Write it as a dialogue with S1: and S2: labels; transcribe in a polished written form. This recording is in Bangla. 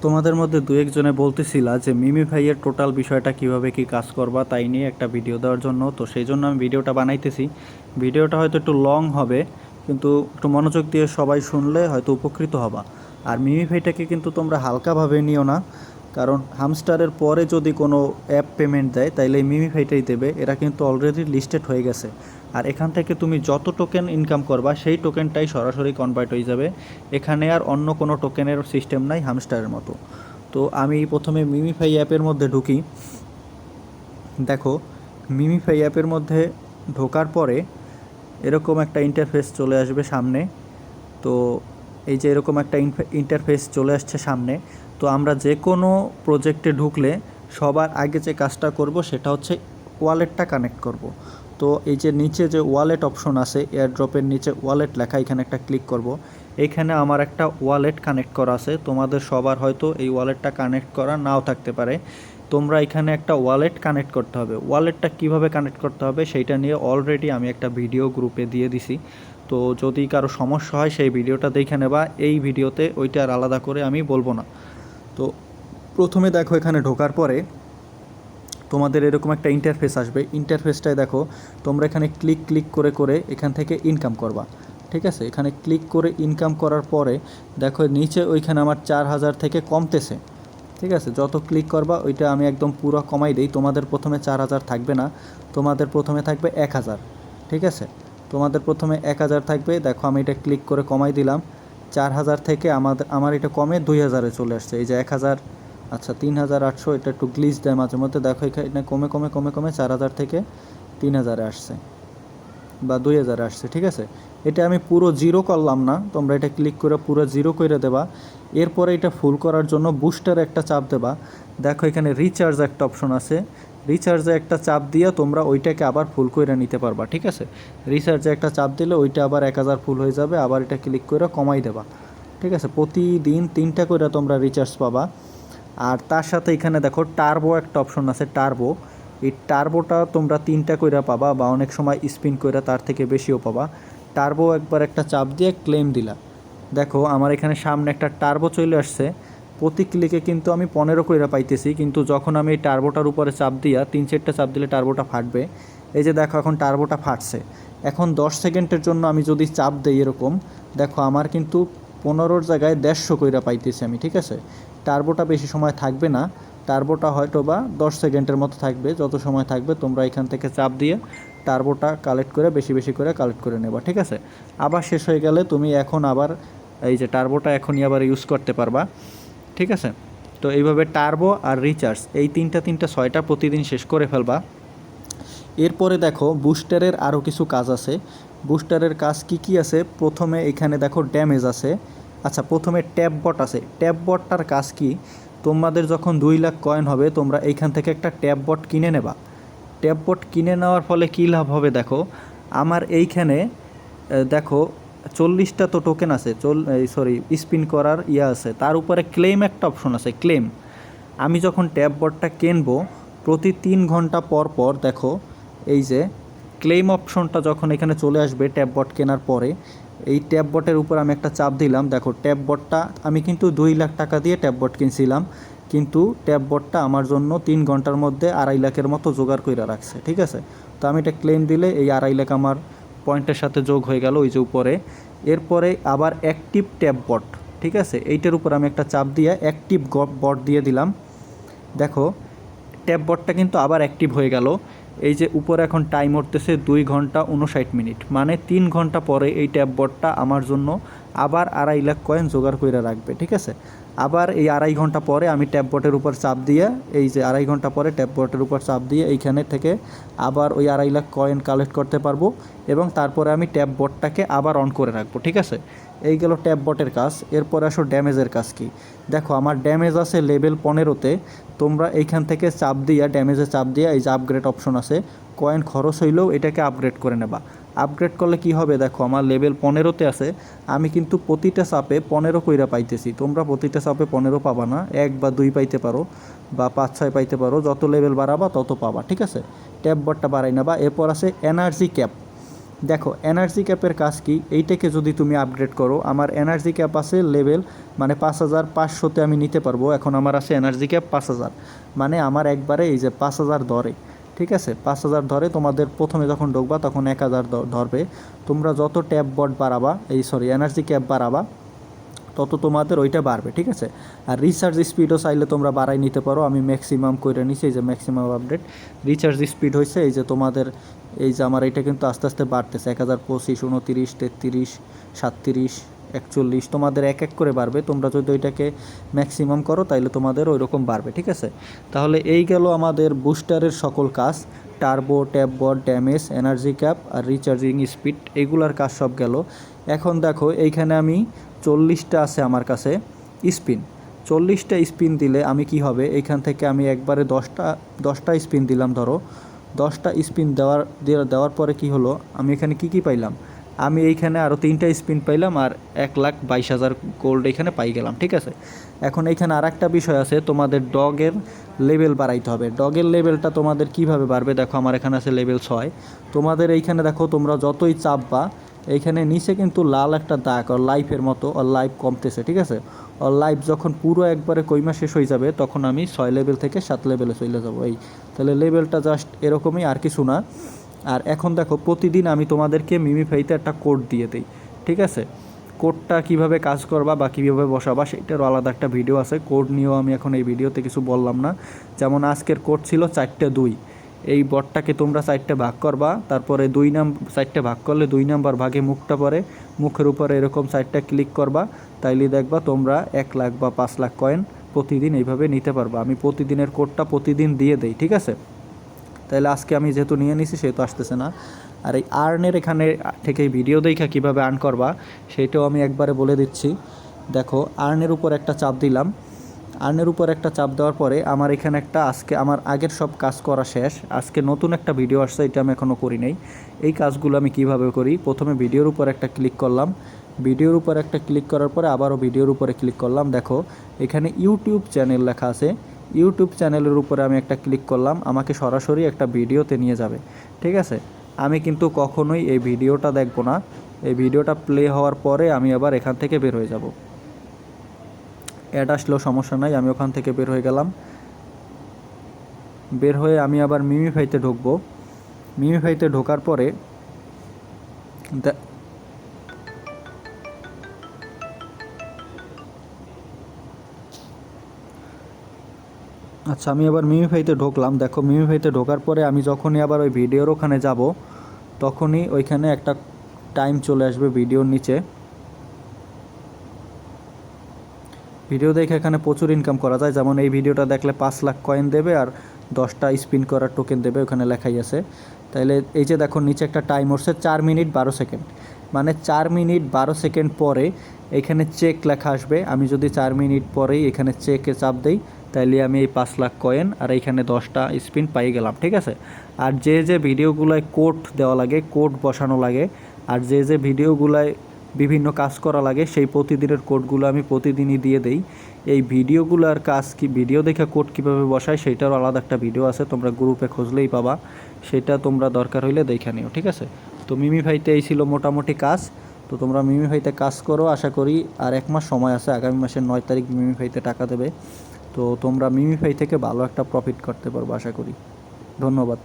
S1: তোমাদের মধ্যে দু একজনে বলতেছিলা যে মিমি ভাইয়ের টোটাল বিষয়টা কিভাবে কি কাজ করবা তাই নিয়ে একটা ভিডিও দেওয়ার জন্য, তো সেই জন্য আমি ভিডিওটা বানাইতেছি। ভিডিওটা হয়তো একটু লং হবে, কিন্তু একটু মনোযোগ দিয়ে সবাই শুনলে হয়তো উপকৃত হবা। আর মিমি ভাইটাকে কিন্তু তোমরা হালকাভাবে নিও না, কারণ হামস্টারের পরে যদি কোনো অ্যাপ পেমেন্ট দেয় তাইলে এই মিমি ভাইটাই দেবে। এরা কিন্তু অলরেডি লিস্টেড হয়ে গেছে। আর এখান থেকে তুমি যত টোকেন ইনকাম করবা সেই টোকেনটাই সরাসরি কনভার্ট হয়ে যাবে। এখানে আর অন্য কোনো টোকেনের সিস্টেম নাই হামস্টারের মতো। তো আমি প্রথমে মিমিফাই অ্যাপের মধ্যে ঢুকি। দেখো, মিমিফাই অ্যাপের মধ্যে ঢোকার পরে এরকম একটা ইন্টারফেস চলে আসবে সামনে। তো এই যে এরকম একটা ইন্টারফেস চলে আসছে সামনে। তো আমরা যে কোনো প্রজেক্টে ঢুকলে সবার আগে যে কাজটা করব সেটা হচ্ছে ওয়ালেটটা কানেক্ট করব। তো এই যে নিচে যে ওয়ালেট অপশন আছে, এয়ারড্রপের নিচে ওয়ালেট লেখা, এখানে একটা ক্লিক করব। এইখানে আমার একটা ওয়ালেট কানেক্ট করা আছে, তোমাদের সবার হয়তো এই ওয়ালেটটা কানেক্ট করা নাও থাকতে পারে। তোমরা এখানে একটা ওয়ালেট কানেক্ট করতে হবে। ওয়ালেটটা কিভাবে কানেক্ট করতে হবে সেইটা নিয়ে অলরেডি আমি একটা ভিডিও গ্রুপে দিয়ে দিছি। তো যদি কারো সমস্যা হয় সেই ভিডিওটা দেখে নেবা, এই ভিডিওতে ওইটা আর আলাদা করে আমি বলবো না। তো প্রথমে দেখো, এখানে ঢোকার পরে তোমাদের এরকম একটা ইন্টারফেস আসবে। ইন্টারফেসটায় দেখো তোমরা এখানে ক্লিক করে করে এখান থেকে ইনকাম করবা। ঠিক আছে, এখানে ক্লিক করে ইনকাম করার পরে দেখো নিচে ওইখানে আমার 4000 থেকে কমতেছে। ঠিক আছে, যত ক্লিক করবা ওইটা আমি একদম পুরো কমাই দিই। তোমাদের প্রথমে 4000 থাকবে না, তোমাদের প্রথমে থাকবে 1000। ঠিক আছে, তোমাদের প্রথমে 1000 থাকবে। দেখো আমি এটা ক্লিক করে কমাই দিলাম 4000 থেকে আমার এটা কমে 2000-এ চলে আসছে। এই যে 1000, আচ্ছা 3800, এটা একটু গ্লিচ দেয় মাঝে মধ্যে। দেখো এখানে কমে কমে কমে কমে 4000 থেকে 3000-এ আসছে বা 2000-এ আসছে। ঠিক আছে, এটা আমি পুরো জিরো করলাম না, তোমরা এটা ক্লিক করে পুরো জিরো করে দেবা। এরপরে এটা ফুল করার জন্য বুস্টারে একটা চাপ দেবা। দেখো এখানে রিচার্জ একটা অপশন আছে, রিচার্জে একটা চাপ দিয়ে তোমরা ওইটাকে আবার ফুল করে নিতে পারবা। ঠিক আছে, রিচার্জে একটা চাপ দিলে ওইটা আবার 1000 ফুল হয়ে যাবে, আবার এটা ক্লিক করে কমাই দেবা। ঠিক আছে, প্রতিদিন 3টা করে তোমরা রিচার্জ পাবা। আর তার সাথে এখানে দেখো টার্বো একটা অপশন আছে, টার্বো। এই টার্বোটা তোমরা 3টা কইরা পাবা, বা অনেক সময় স্পিন কইরা তার থেকে বেশিও পাবা। টার্বো একবার একটা চাপ দিয়ে ক্লেম দিলা। দেখো আমার এখানে সামনে একটা টার্বো চলে আসছে। প্রতি ক্লিকে কিন্তু আমি 15 কইরা পাইতেছি, কিন্তু যখন আমি এই টার্বোটার উপরে চাপ দিয়া 3-4টা চাপ দিলে টার্বোটা ফাটবে। এই যে দেখো এখন টার্বোটা ফাটছে। এখন 10 সেকেন্ডের জন্য আমি যদি চাপ দেই এরকম, দেখো আমার কিন্তু 15-র জায়গায় 150 কইরা পাইতেছি আমি। ঠিক আছে, টার্বোটা বেশি সময় থাকবে না, টার্বোটা হয়তো বা 10 সেকেন্ডের মতো থাকবে। যত সময় থাকবে তোমরা এখান থেকে চাপ দিয়ে টার্বোটা কালেক্ট করে বেশি বেশি করে কালেক্ট করে নেবা। ঠিক আছে, আবার শেষ হয়ে গেলে তুমি এখন আবার এই যে টার্বোটা এখনই আবার ইউজ করতে পারবা। ঠিক আছে, তো এইভাবে টার্বো আর রিচার্জ এই তিনটা 6টা প্রতিদিন শেষ করে ফেলবা। এরপরে দেখো বুস্টারের আরও কিছু কাজ আছে। বুস্টারের কাজ কি কি আছে, প্রথমে এখানে দেখো ড্যামেজ আছে। আচ্ছা, প্রথমে ট্যাপ বট আছে। ট্যাপ বটটার কাজ কি, তোমাদের যখন 2 লাখ কয়েন হবে তোমরা এইখান থেকে একটা ট্যাপ বট কিনে নেবা। ট্যাপ বট কিনে নেওয়ার ফলে কী লাভ হবে, দেখো আমার এইখানে দেখো 40টা তো টোকেন আছে, স্পিন করার আছে, তার উপরে ক্লেম একটা অপশন আছে, ক্লেম। আমি যখন ট্যাপ বটটা কিনবো প্রতি 3 ঘন্টা পর পর দেখো এই যে ক্লেম অপশনটা যখন এখানে চলে আসবে ট্যাপ বট কেনার পরে, এই ট্যাপ বটের উপর আমি একটা চাপ দিলাম। দেখো ট্যাপ বটটা আমি কিন্তু 2 লাখ টাকা দিয়ে ট্যাপ বট কিনছিলাম, কিন্তু ট্যাপ বটটা আমার জন্য 3 ঘন্টার মধ্যে 2.5 লাখের মতো জোগাড় করে রাখছে। ঠিক আছে, তো আমি এটা ক্লেম দিলে এই 2.5 লাখ আমার পয়েন্টের সাথে যোগ হয়ে গেল ওই যে উপরে। এরপরে আবার অ্যাক্টিভ ট্যাপ বট। ঠিক আছে, এইটার উপর আমি একটা চাপ দিয়ে অ্যাক্টিভ বট দিয়ে দিলাম। দেখো ট্যাপ বটটা কিন্তু আবার অ্যাক্টিভ হয়ে গেল। এই যে উপরে এখন টাইম উঠতেছে 2 ঘন্টা 59 মিনিট, মানে 3 ঘন্টা পরে এই ট্যাপ বটটা আমার জন্য আবার 2.5 লাখ কয়েন জোগাড় করে রাখবে। ঠিক আছে, আবার এই 2.5 ঘন্টা পরে আমি ট্যাপ বটের উপর চাপ দিয়ে, এই যে 2.5 ঘন্টা পরে ট্যাপ বটের উপর চাপ দিয়ে এইখানে থেকে আবার ওই 2.5 লাখ কয়েন কালেক্ট করতে পারবো, এবং তারপরে আমি ট্যাপ বটটাকে আবার অন করে রাখবো। ঠিক আছে, এই গেল ট্যাপ বটের কাজ। এরপরে আসো ড্যামেজের কাজ কি। দেখো আমার ড্যামেজ আছে লেভেল 15-তে। তোমরা এইখান থেকে চাপ দিয়া, ড্যামেজে চাপ দিয়া এই যে আপগ্রেড অপশন আছে, কয়েন খরচ হইলেও এটাকে আপগ্রেড করে নেবা। আপগ্রেড করলে কি হবে, দেখো আমার লেভেল 15-তে আছে, আমি কিন্তু প্রতিটা চাপে 15 কইরা পাইতেছি। তোমরা প্রতিটা চাপে 15 পাবা না, 1 বা 2 পাইতে পারো, বা 5-6 পাইতে পারো। যত লেভেল বাড়াবা তত পাবা। ঠিক আছে, ট্যাপ বটটা বাড়াই নেবা। এরপর আছে এনার্জি ক্যাপ। দেখো এনার্জি ক্যাপের কাজ কি, এইটাকে যদি তুমি আপগ্রেড করো, আমার এনার্জি ক্যাপ আছে লেভেল মানে 5500-তে আমি নিতে পারবো। এখন আমার আছে এনার্জি ক্যাপ 5000, মানে আমার একবারে এই যে 5000 ধরে, ঠিক আছে। 5000 ধরে, তোমাদের প্রথমে যখন ঢুকবা তখন 1000 ধরবে। তোমরা যত ট্যাপ বট বাড়াবা, এনার্জি ক্যাপ বাড়াবা, তত তোমাদের ওইটা বাড়বে, ঠিক আছে। আর রিচার্জ স্পিডও চাইলে তোমরা বাড়াই নিতে পারো। আমি ম্যাক্সিমাম করে নিছি, এই যে ম্যাক্সিমাম আপডেট রিচার্জ স্পিড হয়েছে। এই যে তোমাদের এই যে আমার এটা কিন্তু আস্তে আস্তে বাড়তেছে, 1025, 29, 33, 37, 41, তোমাদের এক এক করে বাড়বে। তোমরা যদি ওইটাকে ম্যাক্সিমাম করো তাইলে তোমাদের ওই রকম বাড়বে, ঠিক আছে। তাহলে এই গেল আমাদের বুস্টারের সকল কাজ, টার্বো, ট্যাপ বট, ড্যামেজ, এনার্জি ক্যাপ আর রিচার্জিং স্পিড, এগুলার কাজ সব গেল। এখন দেখো এইখানে আমি 40টা আছে আমার কাছে স্পিন। 40টা স্পিন দিলে আমি কি হবে, এইখান থেকে আমি একবারে 10টা স্পিন দিলাম। ধরো 10টা স্পিন দেওয়ার পরে কি হলো, আমি এখানে কি পাইলাম, আমি এইখানে আরও 3টা স্পিন পাইলাম আর 1,22,000 গোল্ড এখানে পাই গেলাম, ঠিক আছে। এখন এইখানে আর একটা বিষয় আছে, তোমাদের ডগের লেভেল বাড়াইতে হবে। ডগের লেভেলটা তোমাদের কিভাবে বাড়বে, দেখো আমার এখানে আছে লেভেল 6। তোমাদের এইখানে দেখো তোমরা যতই চাপবা, এইখানে নিচে কিন্তু লাল একটা দাগ আর লাইফের মতো, আর লাইফ কমতেছে, ঠিক আছে। আর লাইফ যখন পুরো একবারে কইমা শেষ হয়ে যাবে তখন আমি 6 লেভেল থেকে 7 লেভেলে চলে যাবো। তাহলে লেভেলটা জাস্ট এরকমই, আর কিছু না। আর এখন দেখো প্রতিদিন আমি তোমাদেরকে মিমিফাইতে একটা কোড দিয়ে দিই, ঠিক আছে। কোডটা কিভাবে কাজ করবা বা কীভাবে বসাবা সেটারও আলাদা একটা ভিডিও আছে। কোড নিয়েও আমি এখন এই ভিডিওতে কিছু বললাম না। যেমন আজকের কোড ছিল 4-2, এই বটটাকে তোমরা 4টে ভাগ করবা, তারপরে 4টে ভাগ করলে 2 নাম্বার ভাগে মুখটা পড়ে, মুখের উপরে এরকম 4টা ক্লিক করবা, তাইলে দেখবা তোমরা 1 লাখ বা 5 লাখ কয়েন প্রতিদিন এইভাবে নিতে পারবা। আমি প্রতিদিনের কোডটা প্রতিদিন দিয়ে দেই, ঠিক আছে। তাহলে আজকে আমি যেহেতু নিয়ে নিছি সেহেতু আসতেছে না। আর এই আর্নের এখানে থেকে ভিডিও দেখা কীভাবে আর্ন করবা সেইটাও আমি একবারে বলে দিচ্ছি। দেখো আর্নের উপর একটা চাপ দিলাম, আর্নের উপর একটা চাপ দেওয়ার পরে আমার এখানে একটা, আজকে আমার আগের সব কাজ করা শেষ, আজকে নতুন একটা ভিডিও আসছে, এটা আমি এখনও করি নাই। এই কাজগুলো আমি কিভাবে করি, প্রথমে ভিডিওর উপর একটা ক্লিক করলাম, ভিডিওর উপর একটা ক্লিক করার পরে আবারও ভিডিওর উপরে ক্লিক করলাম। দেখো এখানে ইউটিউব চ্যানেল লেখা আছে, ইউটিউব চ্যানেলের উপরে আমি একটা ক্লিক করলাম, আমাকে সরাসরি একটা ভিডিওতে নিয়ে যাবে, ঠিক আছে। আমি কিন্তু কখনোই এই ভিডিওটা দেখব না, এই ভিডিওটা প্লে হওয়ার পরে আমি আবার এখান থেকে বের হয়ে যাব। অ্যাড আসলেও সমস্যা নাই, আমি ওখান থেকে বের হয়ে গেলাম। বের হয়ে আমি আবার মিমিফাইতে ঢুকবো। মিমিফাইতে ঢোকার পরে আচ্ছা আমি আবার মিমিফাইতে ঢুকলাম। দেখো মিমিফাইতে ঢোকার পরে আমি যখনই আবার ওই ভিডিওর ওখানে যাব তখনই ওইখানে একটা টাইম চলে আসবে ভিডিওর নিচে। ভিডিও দেখে এখানে প্রচুর ইনকাম করা যায়, যেমন এই ভিডিওটা দেখলে 5 লাখ কয়েন দেবে আর 10টা স্পিন করার টোকেন দেবে, ওখানে লেখাই আছে। তাইলে এই যে দেখো নিচে একটা টাইম উঠছে 4 মিনিট 12 সেকেন্ড, মানে 4 মিনিট 12 সেকেন্ড পরে এখানে চেক লেখা আসবে। আমি যদি 4 মিনিট পরেই এখানে চেকে চাপ দেই তাইলে আমি এই 5 লাখ কয়েন আর এইখানে 10টা স্পিন পাই গেলাম, ঠিক আছে। আর যে ভিডিওগুলোয় কোড দেওয়া লাগে, কোড বসানো লাগে, আর যে ভিডিওগুলোয় বিভিন্ন কাজ করা লাগে সেই প্রতিদিনের কোডগুলো আমি প্রতিদিনই দিয়ে দেই। এই ভিডিওগুলোর কাজ কি, ভিডিও দেখে কোড কীভাবে বসায় সেইটারও আলাদা একটা ভিডিও আছে, তোমরা গ্রুপে খুঁজলেই পাবা, সেটা তোমরা দরকার হইলে দেখে নিও, ঠিক আছে। তো মিমিফাইতে এই ছিল মোটামুটি কাজ। তো তোমরা মিমিফাইতে কাজ করো, আশা করি আর 1 মাস সময় আছে, আগামী মাসের 9 তারিখ মিমিফাইতে টাকা দেবে। তো তোমরা মিমিফাই থেকে ভালো একটা প্রফিট করতে পারবে আশা করি। ধন্যবাদ।